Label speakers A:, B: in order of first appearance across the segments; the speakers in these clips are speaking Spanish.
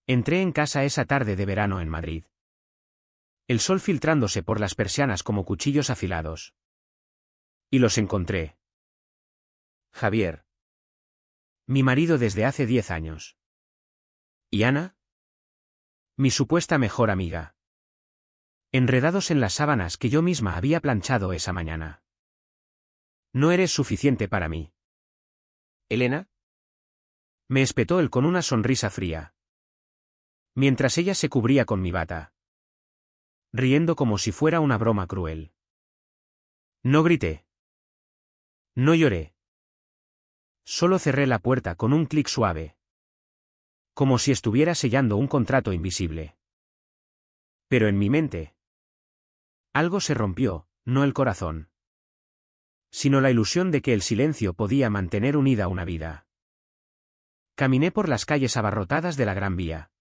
A: Entré en casa esa tarde de verano en Madrid. El sol filtrándose por las persianas como cuchillos afilados. Y los encontré. Javier. Mi marido desde hace 10 años. ¿Y Ana? Mi supuesta mejor amiga. Enredados en las sábanas que yo misma había planchado esa mañana. No eres suficiente para mí. ¿Elena? Me espetó él con una sonrisa fría. Mientras ella se cubría con mi bata. Riendo como si fuera una broma cruel. No grité. No lloré. Solo cerré la puerta con un clic suave. Como si estuviera sellando un contrato invisible. Pero en mi mente. Algo se rompió, no el corazón. Sino la ilusión de que el silencio podía mantener unida una vida. Caminé por las calles abarrotadas de la Gran Vía.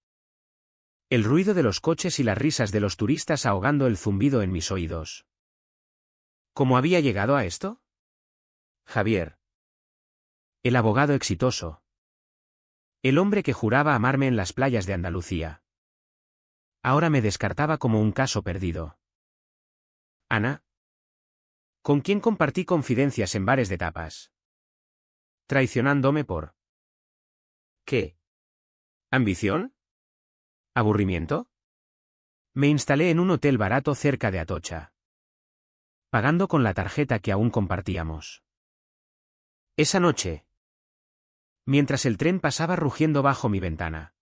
A: El ruido de los coches y las risas de los turistas ahogando el zumbido en mis oídos. ¿Cómo había llegado a esto? Javier. El abogado exitoso. El hombre que juraba amarme en las playas de Andalucía. Ahora me descartaba como un caso perdido. Ana. ¿Con quién compartí confidencias en bares de tapas? Traicionándome por... ¿Qué? ¿Ambición? ¿Aburrimiento? Me instalé en un hotel barato cerca de Atocha. Pagando con la tarjeta que aún compartíamos. Esa noche. Mientras el tren pasaba rugiendo bajo mi ventana.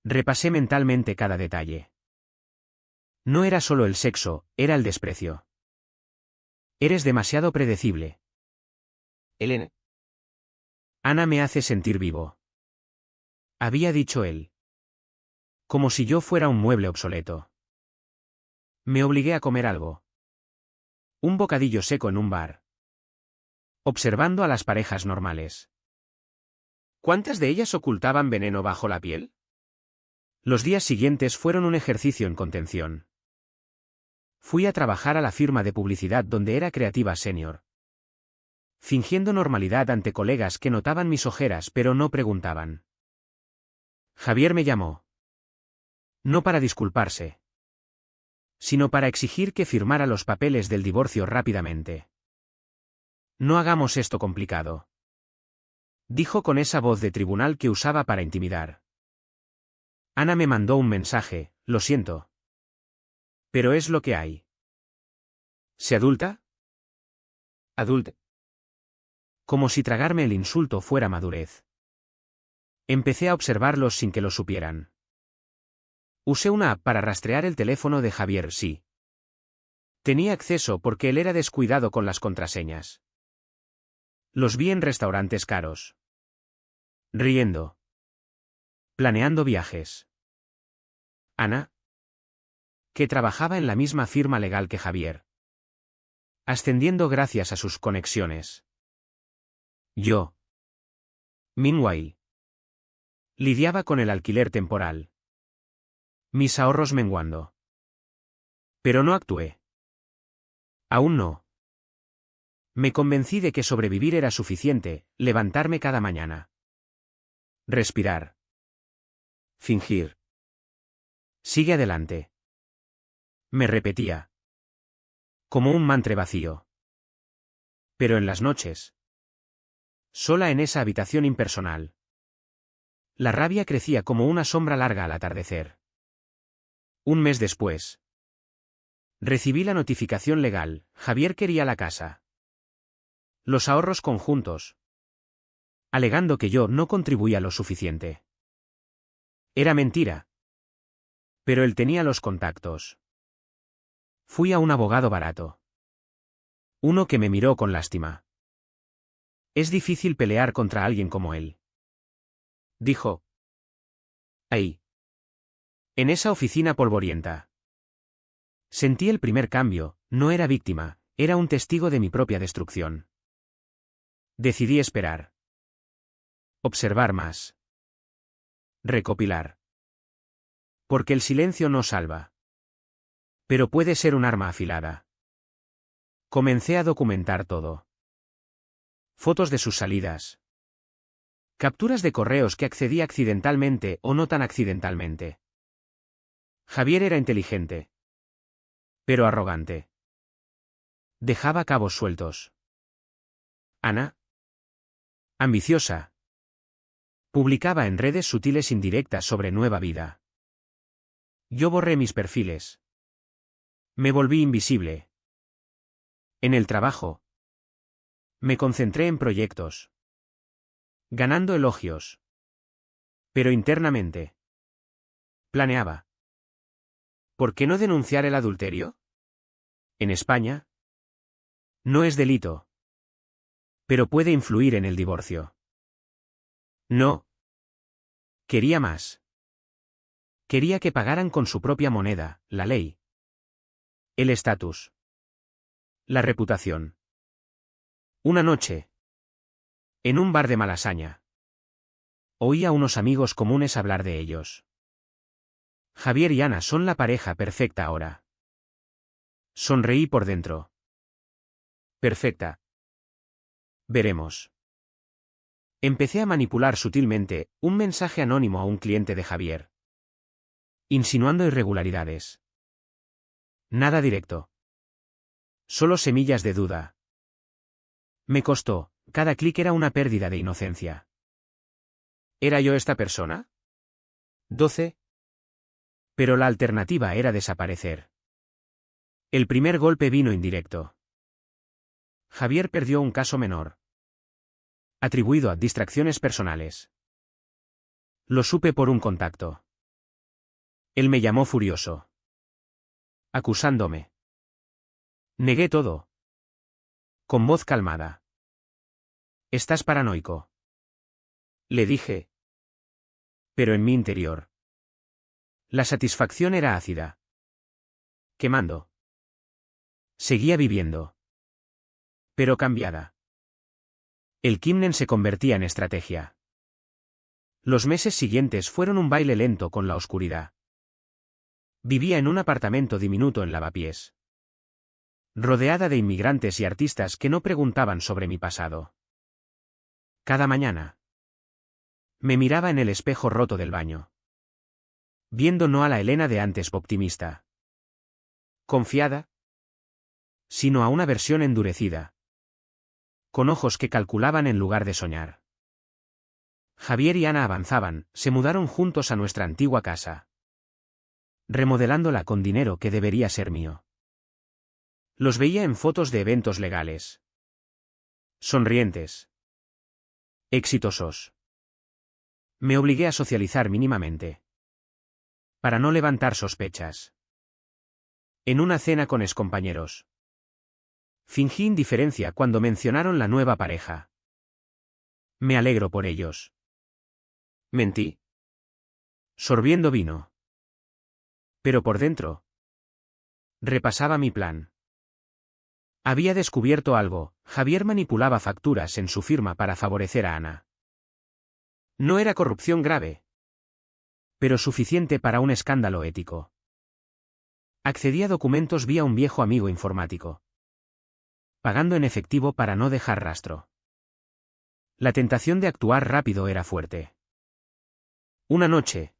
A: Repasé mentalmente cada detalle. No era solo el sexo, era el desprecio. Eres demasiado predecible. Elena. Ana me hace sentir vivo. Había dicho él. Como si yo fuera un mueble obsoleto. Me obligué a comer algo. Un bocadillo seco en un bar. Observando a las parejas normales. ¿Cuántas de ellas ocultaban veneno bajo la piel? Los días siguientes fueron un ejercicio en contención. Fui a trabajar a la firma de publicidad donde era creativa senior. Fingiendo normalidad ante colegas que notaban mis ojeras pero no preguntaban. Javier me llamó. No para disculparse. Sino para exigir que firmara los papeles del divorcio rápidamente. No hagamos esto complicado. Dijo con esa voz de tribunal que usaba para intimidar. Ana me mandó un mensaje, lo siento. Pero es lo que hay. ¿Se adulta? Adulta. Como si tragarme el insulto fuera madurez. Empecé a observarlos sin que lo supieran. Usé una app para rastrear el teléfono de Javier, sí. Tenía acceso porque él era descuidado con las contraseñas. Los vi en restaurantes caros. Riendo. Planeando viajes. Ana. Que trabajaba en la misma firma legal que Javier. Ascendiendo gracias a sus conexiones. Yo. Meanwhile. Lidiaba con el alquiler temporal. Mis ahorros menguando. Pero no actué. Aún no. Me convencí de que sobrevivir era suficiente, levantarme cada mañana. Respirar. Fingir. Sigue adelante. Me repetía. Como un mantra vacío. Pero en las noches. Sola en esa habitación impersonal. La rabia crecía como una sombra larga al atardecer. Un mes después. Recibí la notificación legal, Javier quería la casa. Los ahorros conjuntos. Alegando que yo no contribuía lo suficiente. Era mentira. Pero él tenía los contactos. Fui a un abogado barato. Uno que me miró con lástima. Es difícil pelear contra alguien como él. Dijo. Ahí. En esa oficina polvorienta. Sentí el primer cambio, no era víctima, era un testigo de mi propia destrucción. Decidí esperar. Observar más. Recopilar. Porque el silencio no salva. Pero puede ser un arma afilada. Comencé a documentar todo. Fotos de sus salidas. Capturas de correos que accedía accidentalmente o no tan accidentalmente. Javier era inteligente. Pero arrogante. Dejaba cabos sueltos. Ana. Ambiciosa. Publicaba en redes sutiles indirectas sobre Nueva Vida. Yo borré mis perfiles. Me volví invisible. En el trabajo. Me concentré en proyectos. Ganando elogios. Pero internamente. Planeaba. ¿Por qué no denunciar el adulterio? En España. No es delito. Pero puede influir en el divorcio. No. Quería más. Quería que pagaran con su propia moneda, la ley. El estatus. La reputación. Una noche. En un bar de Malasaña. Oí a unos amigos comunes hablar de ellos. Javier y Ana son la pareja perfecta ahora. Sonreí por dentro. Perfecta. Veremos. Empecé a manipular sutilmente un mensaje anónimo a un cliente de Javier. Insinuando irregularidades. Nada directo. Solo semillas de duda. Me costó, cada clic era una pérdida de inocencia. ¿Era yo esta persona? 12. Pero la alternativa era desaparecer. El primer golpe vino indirecto. Javier perdió un caso menor. Atribuido a distracciones personales. Lo supe por un contacto. Él me llamó furioso. Acusándome. Negué todo. Con voz calmada. Estás paranoico. Le dije. Pero en mi interior. La satisfacción era ácida. Quemando. Seguía viviendo. Pero cambiada. El Kimnen se convertía en estrategia. Los meses siguientes fueron un baile lento con la oscuridad. Vivía en un apartamento diminuto en Lavapiés. Rodeada de inmigrantes y artistas que no preguntaban sobre mi pasado. Cada mañana. Me miraba en el espejo roto del baño. Viendo no a la Elena de antes optimista. Confiada. Sino a una versión endurecida. Con ojos que calculaban en lugar de soñar. Javier y Ana avanzaban, se mudaron juntos a nuestra antigua casa. Remodelándola con dinero que debería ser mío. Los veía en fotos de eventos legales. Sonrientes. Exitosos. Me obligué a socializar mínimamente. Para no levantar sospechas. En una cena con excompañeros. Fingí indiferencia cuando mencionaron la nueva pareja. Me alegro por ellos. Mentí. Sorbiendo vino. Pero por dentro. Repasaba mi plan. Había descubierto algo, Javier manipulaba facturas en su firma para favorecer a Ana. No era corrupción grave. Pero suficiente para un escándalo ético. Accedía a documentos vía un viejo amigo informático. Pagando en efectivo para no dejar rastro. La tentación de actuar rápido era fuerte. Una noche.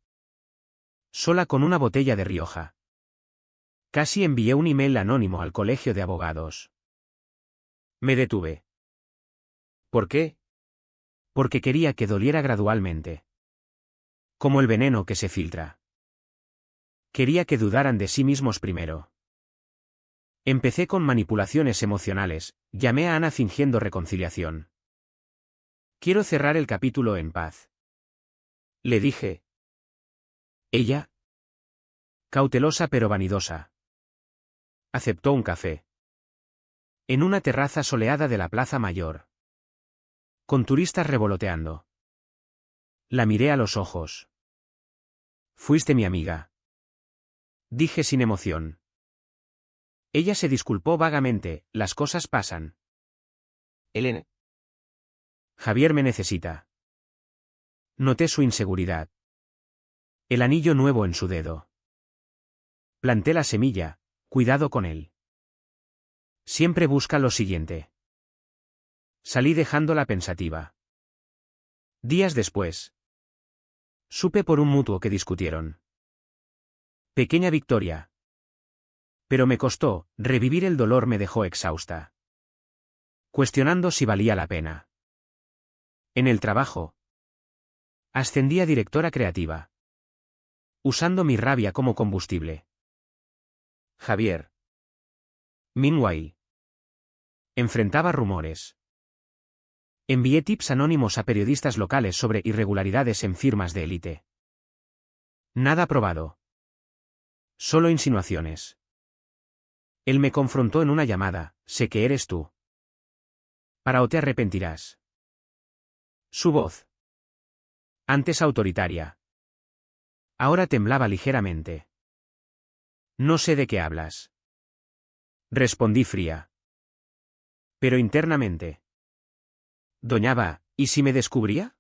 A: Sola con una botella de Rioja. Casi envié un email anónimo al colegio de abogados. Me detuve. ¿Por qué? Porque quería que doliera gradualmente. Como el veneno que se filtra. Quería que dudaran de sí mismos primero. Empecé con manipulaciones emocionales, llamé a Ana fingiendo reconciliación. Quiero cerrar el capítulo en paz. Le dije. Ella. Cautelosa pero vanidosa. Aceptó un café. En una terraza soleada de la Plaza Mayor. Con turistas revoloteando. La miré a los ojos. Fuiste mi amiga. Dije sin emoción. Ella se disculpó vagamente, las cosas pasan. Elena. Javier me necesita. Noté su inseguridad. El anillo nuevo en su dedo. Planté la semilla, cuidado con él. Siempre busca lo siguiente. Salí dejándola pensativa. Días después. Supe por un mutuo que discutieron. Pequeña victoria. Pero me costó, revivir el dolor me dejó exhausta. Cuestionando si valía la pena. En el trabajo. Ascendí a directora creativa. Usando mi rabia como combustible. Javier. Meanwhile. Enfrentaba rumores. Envié tips anónimos a periodistas locales sobre irregularidades en firmas de élite. Nada probado. Solo insinuaciones. Él me confrontó en una llamada: sé que eres tú. Para o te arrepentirás. Su voz. Antes autoritaria. Ahora temblaba ligeramente. No sé de qué hablas. Respondí fría. Pero internamente. Doñaba, ¿y si me descubría?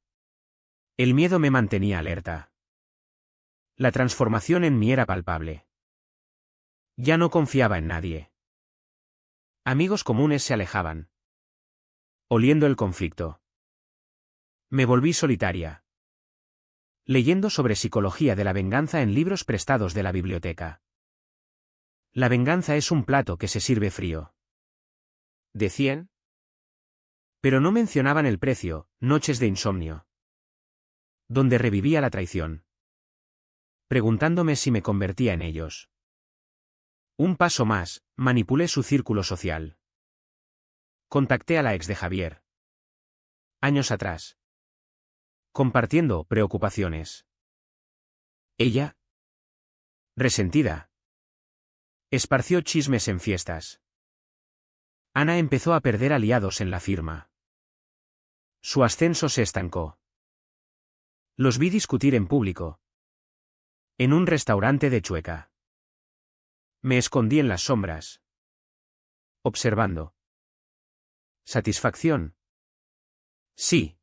A: El miedo me mantenía alerta. La transformación en mí era palpable. Ya no confiaba en nadie. Amigos comunes se alejaban. Oliendo el conflicto. Me volví solitaria. Leyendo sobre psicología de la venganza en libros prestados de la biblioteca. La venganza es un plato que se sirve frío. ¿Decían? Pero no mencionaban el precio: noches de insomnio. Donde revivía la traición. Preguntándome si me convertía en ellos. Un paso más, manipulé su círculo social. Contacté a la ex de Javier. Años atrás. Compartiendo preocupaciones. Ella, resentida, esparció chismes en fiestas. Ana empezó a perder aliados en la firma. Su ascenso se estancó. Los vi discutir en público. En un restaurante de Chueca. Me escondí en las sombras. Observando. ¿Satisfacción? Sí.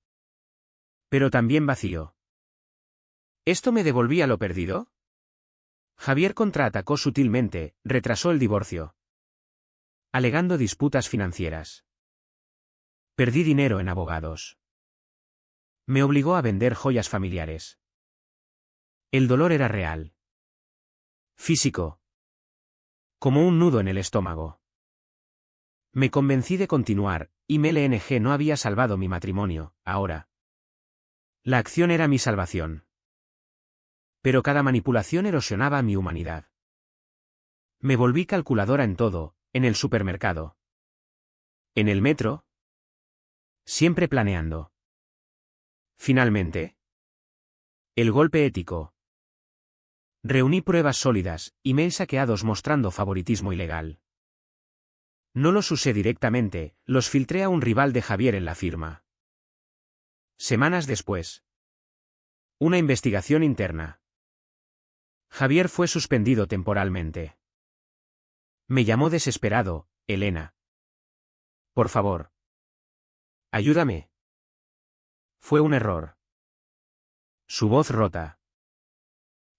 A: Pero también vacío. ¿Esto me devolvía lo perdido? Javier contraatacó sutilmente, retrasó el divorcio. Alegando disputas financieras. Perdí dinero en abogados. Me obligó a vender joyas familiares. El dolor era real. Físico. Como un nudo en el estómago. Me convencí de continuar, y MLNG no había salvado mi matrimonio, ahora. La acción era mi salvación. Pero cada manipulación erosionaba mi humanidad. Me volví calculadora en todo, en el supermercado. En el metro. Siempre planeando. Finalmente. El golpe ético. Reuní pruebas sólidas, emails hackeados mostrando favoritismo ilegal. No los usé directamente, los filtré a un rival de Javier en la firma. Semanas después. Una investigación interna. Javier fue suspendido temporalmente. Me llamó desesperado: Elena. Por favor. Ayúdame. Fue un error. Su voz rota.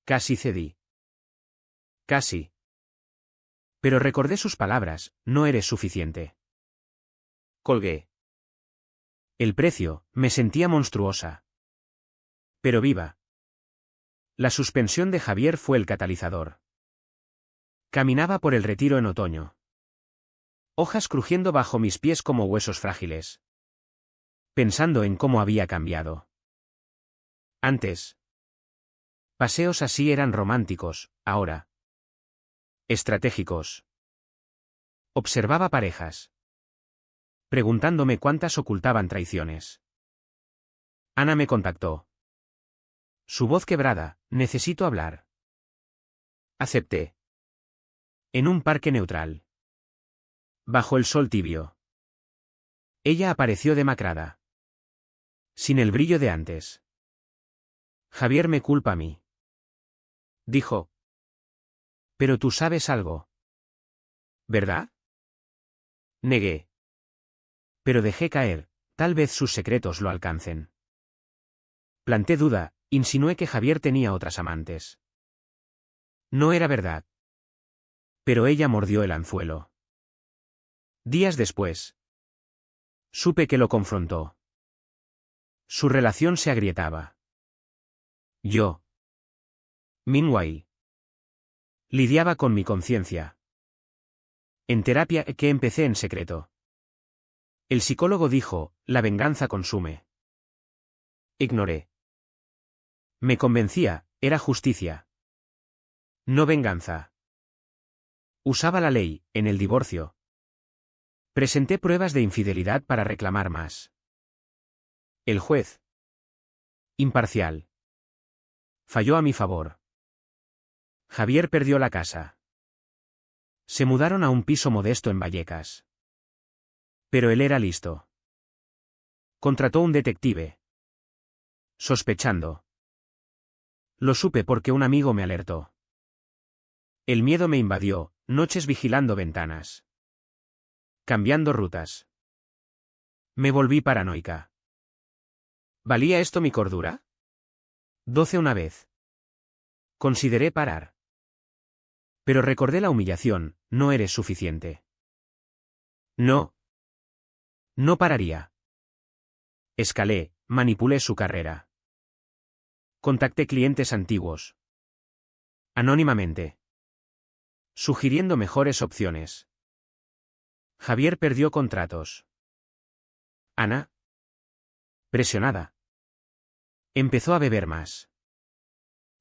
A: Casi cedí. Casi. Pero recordé sus palabras: no eres suficiente. Colgué. El precio: me sentía monstruosa. Pero viva. La suspensión de Javier fue el catalizador. Caminaba por el Retiro en otoño. Hojas crujiendo bajo mis pies como huesos frágiles. Pensando en cómo había cambiado. Antes. Paseos así eran románticos, ahora. Estratégicos. Observaba parejas. Preguntándome cuántas ocultaban traiciones. Ana me contactó. Su voz quebrada: necesito hablar. Acepté. En un parque neutral. Bajo el sol tibio. Ella apareció demacrada. Sin el brillo de antes. Javier me culpa a mí. Dijo. Pero tú sabes algo. ¿Verdad? Negué. Pero dejé caer: tal vez sus secretos lo alcancen. Planté duda, insinué que Javier tenía otras amantes. No era verdad. Pero ella mordió el anzuelo. Días después. Supe que lo confrontó. Su relación se agrietaba. Yo, meanwhile, lidiaba con mi conciencia. En terapia que empecé en secreto. El psicólogo dijo, la venganza consume. Ignoré. Me convencía, era justicia. No venganza. Usaba la ley, en el divorcio. Presenté pruebas de infidelidad para reclamar más. El juez, imparcial, falló a mi favor. Javier perdió la casa. Se mudaron a un piso modesto en Vallecas. Pero él era listo. Contrató un detective. Sospechando. Lo supe porque un amigo me alertó. El miedo me invadió, noches vigilando ventanas. Cambiando rutas. Me volví paranoica. ¿Valía esto mi cordura? 12 una vez. Consideré parar. Pero recordé la humillación, no eres suficiente. No. No pararía. Escalé, manipulé su carrera. Contacté clientes antiguos. Anónimamente. Sugiriendo mejores opciones. Javier perdió contratos. Ana, presionada, empezó a beber más.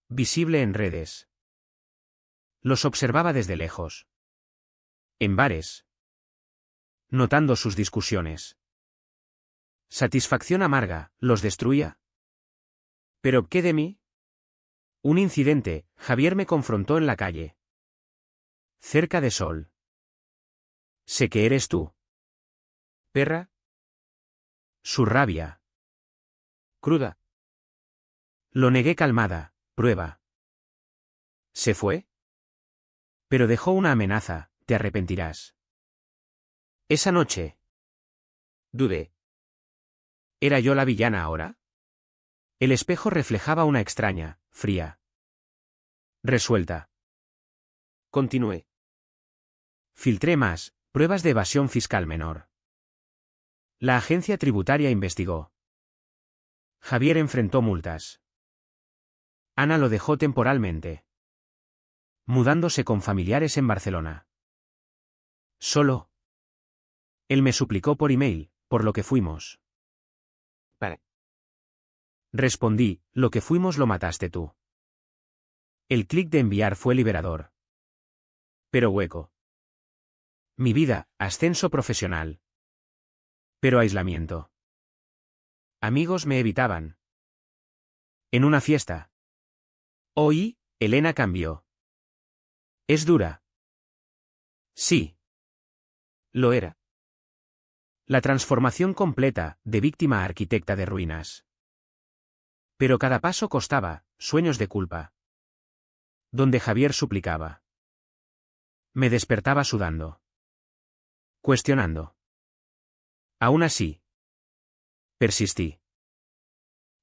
A: Visible en redes. Los observaba desde lejos. En bares. Notando sus discusiones. Satisfacción amarga, los destruía. ¿Pero qué de mí? Un incidente, Javier me confrontó en la calle. Cerca de Sol. Sé que eres tú. ¿Perra? Su rabia. Cruda. Lo negué calmada, prueba. ¿Se fue? Pero dejó una amenaza, te arrepentirás. Esa noche. Dudé. ¿Era yo la villana ahora? El espejo reflejaba una extraña, fría. Resuelta. Continué. Filtré más, pruebas de evasión fiscal menor. La agencia tributaria investigó. Javier enfrentó multas. Ana lo dejó temporalmente. Mudándose con familiares en Barcelona. Solo. Él me suplicó por email, por lo que fuimos. Para. Respondí, lo que fuimos lo mataste tú. El clic de enviar fue liberador. Pero hueco. Mi vida, ascenso profesional. Pero aislamiento. Amigos me evitaban. En una fiesta. Hoy, Elena cambió. ¿Es dura? Sí. Lo era. La transformación completa, de víctima a arquitecta de ruinas. Pero cada paso costaba, sueños de culpa. Donde Javier suplicaba. Me despertaba sudando. Cuestionando. Aún así. Persistí.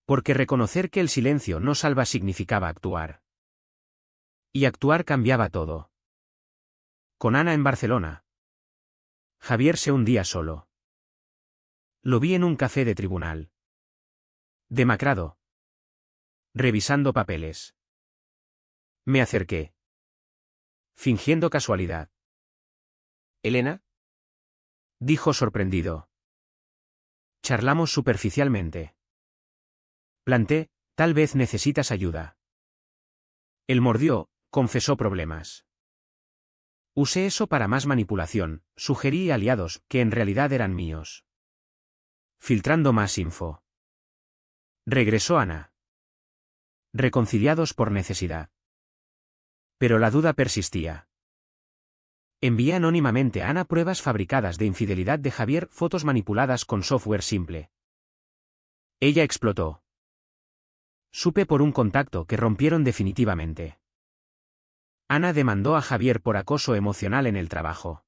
A: Porque reconocer que el silencio no salva significaba actuar. Y actuar cambiaba todo. Con Ana en Barcelona. Javier se hundía solo. Lo vi en un café de tribunal. Demacrado. Revisando papeles. Me acerqué. Fingiendo casualidad. ¿Elena? Dijo sorprendido. Charlamos superficialmente. Planté, tal vez necesitas ayuda. Él mordió, confesó problemas. Usé eso para más manipulación, sugerí aliados que en realidad eran míos. Filtrando más info. Regresó Ana. Reconciliados por necesidad. Pero la duda persistía. Envié anónimamente a Ana pruebas fabricadas de infidelidad de Javier, fotos manipuladas con software simple. Ella explotó. Supe por un contacto que rompieron definitivamente. Ana demandó a Javier por acoso emocional en el trabajo.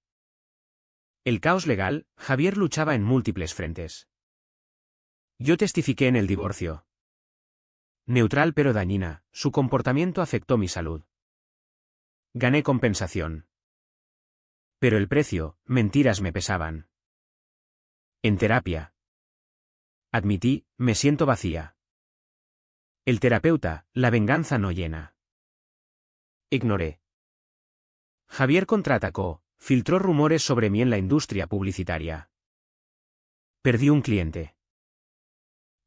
A: El caos legal, Javier luchaba en múltiples frentes. Yo testifiqué en el divorcio. Neutral pero dañina, su comportamiento afectó mi salud. Gané compensación. Pero el precio, mentiras me pesaban. En terapia. Admití, me siento vacía. El terapeuta, la venganza no llena. Ignoré. Javier contraatacó, filtró rumores sobre mí en la industria publicitaria. Perdí un cliente.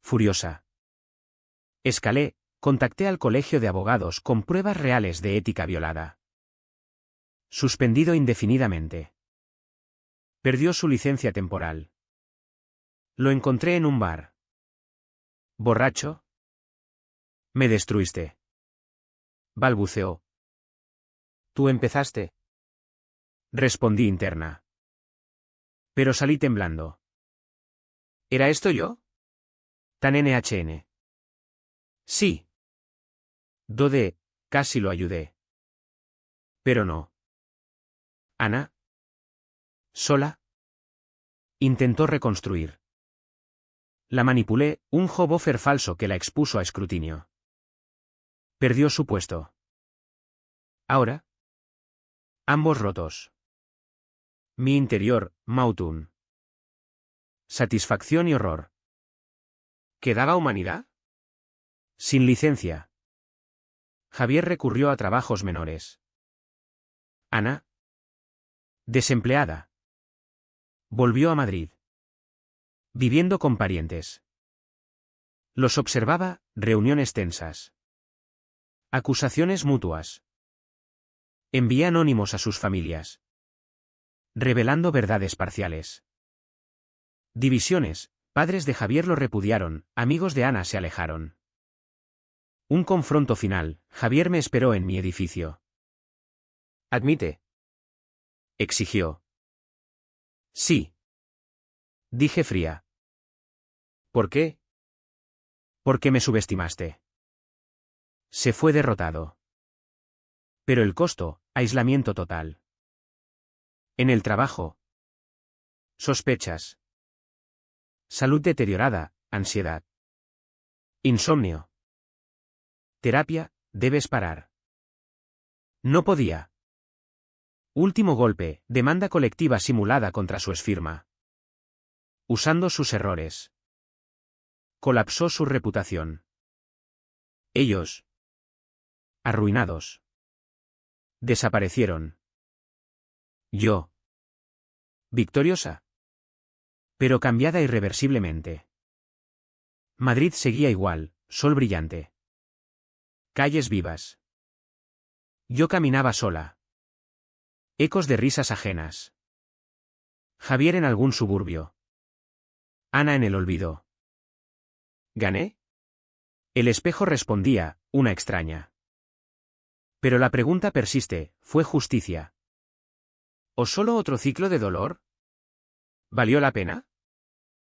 A: Furiosa. Escalé, contacté al colegio de abogados con pruebas reales de ética violada. Suspendido indefinidamente. Perdió su licencia temporal. Lo encontré en un bar. ¿Borracho? Me destruiste. Balbuceó. Tú empezaste. Respondí interna. Pero salí temblando. ¿Era esto yo? Tan NHN. Sí. Dode, casi lo ayudé. Pero no. Ana. ¿Sola? Intentó reconstruir. La manipulé, un job-offer falso que la expuso a escrutinio. Perdió su puesto. Ahora. Ambos rotos. Mi interior, Mautun. Satisfacción y horror. ¿Quedaba humanidad? Sin licencia. Javier recurrió a trabajos menores. Ana. Desempleada. Volvió a Madrid. Viviendo con parientes. Los observaba, reuniones tensas. Acusaciones mutuas. Envié anónimos a sus familias. Revelando verdades parciales. Divisiones, padres de Javier lo repudiaron, amigos de Ana se alejaron. Un confronto final, Javier me esperó en mi edificio. Admite. Exigió. Sí. Dije fría. ¿Por qué? Porque me subestimaste. Se fue derrotado. Pero el costo, aislamiento total. En el trabajo. Sospechas. Salud deteriorada, ansiedad. Insomnio. Terapia, debes parar. No podía. Último golpe, demanda colectiva simulada contra su exfirma. Usando sus errores. Colapsó su reputación. Ellos. Arruinados. Desaparecieron. Yo. Victoriosa. Pero cambiada irreversiblemente. Madrid seguía igual, sol brillante. Calles vivas. Yo caminaba sola. Ecos de risas ajenas. Javier en algún suburbio. Ana en el olvido. ¿Gané? El espejo respondía, una extraña. Pero la pregunta persiste, ¿fue justicia? ¿O solo otro ciclo de dolor? ¿Valió la pena?